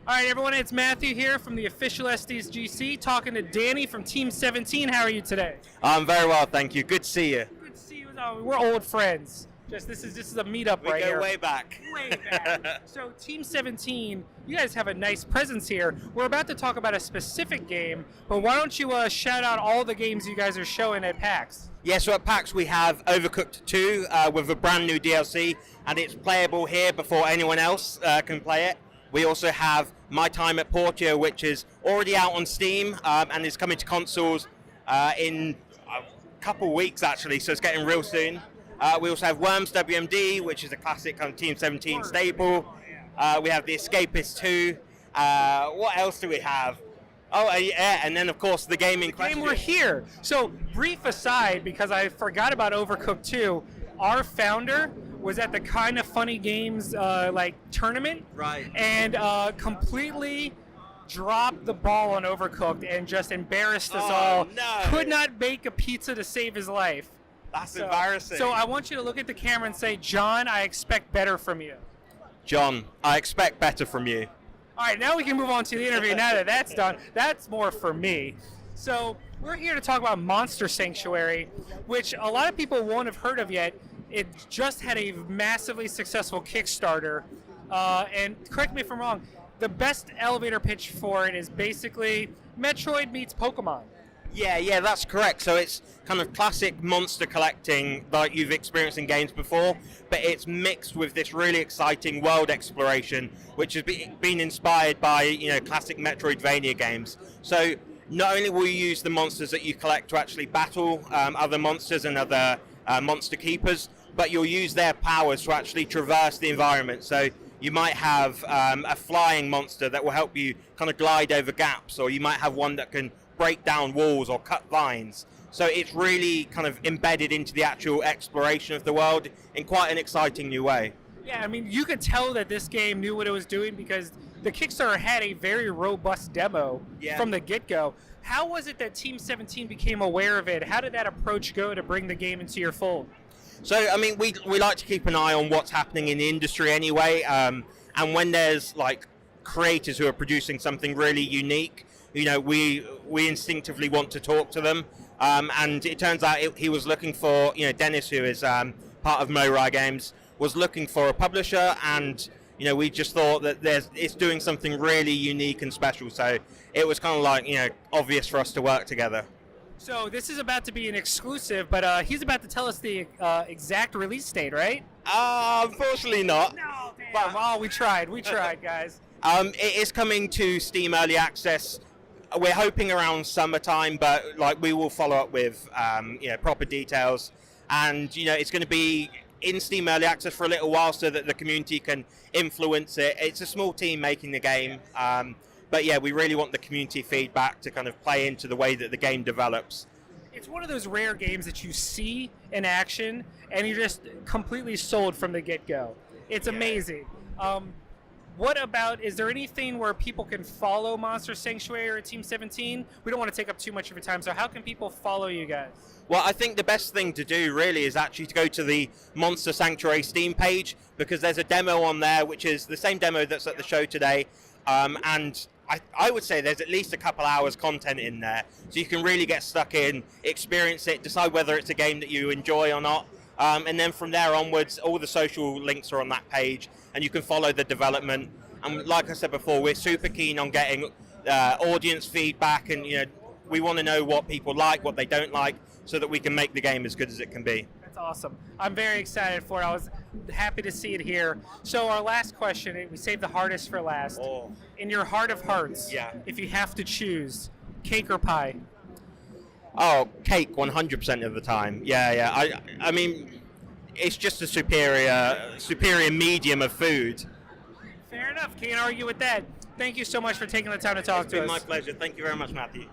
All right, everyone, it's Matthew here from the official SDGC, talking to Danny from Team 17. How are you today? I'm very well, thank you. Good to see you. Good to see you. We're old friends. This is a meetup right here. We go way back. Way back. So, Team 17, you guys have a nice presence here. We're about to talk about a specific game, but why don't you shout out all the games you guys are showing at PAX? Yeah, so at PAX we have Overcooked 2 with a brand new DLC, and it's playable here before anyone else can play it. We also have My Time at Portia, which is already out on Steam and is coming to consoles in a couple weeks, actually, so it's getting real soon. We also have Worms WMD, which is a classic kind of Team 17 staple. We have The Escapist 2. What else do we have? Oh, yeah, and then, of course, the game in question. We're here. So, brief aside, because I forgot about Overcooked 2, our founder was at the Kind of Funny Games tournament, right? And completely dropped the ball on Overcooked and just embarrassed us all. No. Could not bake a pizza to save his life. That's embarrassing. So I want you to look at the camera and say, John, I expect better from you. John, I expect better from you. All right, now we can move on to the interview. Now that that's done, that's more for me. So we're here to talk about Monster Sanctuary, which a lot of people won't have heard of yet. It just had a massively successful Kickstarter. And correct me if I'm wrong, the best elevator pitch for it is basically Metroid meets Pokemon. Yeah, that's correct. So it's kind of classic monster collecting like you've experienced in games before, but it's mixed with this really exciting world exploration, which has been inspired by classic Metroidvania games. So not only will you use the monsters that you collect to actually battle other monsters and other monster keepers, but you'll use their powers to actually traverse the environment. So you might have a flying monster that will help you kind of glide over gaps, or you might have one that can break down walls or cut vines. So it's really kind of embedded into the actual exploration of the world in quite an exciting new way. Yeah, I mean, you could tell that this game knew what it was doing because the Kickstarter had a very robust demo from the get-go. How was it that Team 17 became aware of it? How did that approach go to bring the game into your fold? So, I mean, we like to keep an eye on what's happening in the industry anyway, and when there's like creators who are producing something really unique, we instinctively want to talk to them, and it turns out he was looking for, Dennis, who is part of Morai Games, was looking for a publisher, and we just thought that it's doing something really unique and special, so it was kind of like obvious for us to work together. So this is about to be an exclusive, but he's about to tell us the exact release date, right? Unfortunately not. No, damn. Well, we tried, guys. It is coming to Steam Early Access. We're hoping around summertime, but we will follow up with proper details, and it's going to be in Steam Early Access for a little while so that the community can influence it. It's a small team making the game. But yeah, we really want the community feedback to kind of play into the way that the game develops. It's one of those rare games that you see in action and you're just completely sold from the get-go. It's amazing. Is there anything where people can follow Monster Sanctuary or Team 17? We don't want to take up too much of your time, so how can people follow you guys? Well, I think the best thing to do really is actually to go to the Monster Sanctuary Steam page, because there's a demo on there, which is the same demo that's at the show today, and I would say there's at least a couple hours content in there, so you can really get stuck in, experience it, decide whether it's a game that you enjoy or not, and then from there onwards, all the social links are on that page, and you can follow the development. And like I said before, we're super keen on getting audience feedback, and we want to know what people like, what they don't like, so that we can make the game as good as it can be. That's awesome. I'm very excited for it. I was happy to see it here. So our last question, we saved the hardest for last. Oh. In your heart of hearts, if you have to choose, cake or pie? Oh, cake 100% of the time. Yeah. I mean, it's just a superior medium of food. Fair enough. Can't argue with that. Thank you so much for taking the time to talk to us. It's been my pleasure. Thank you very much, Matthew.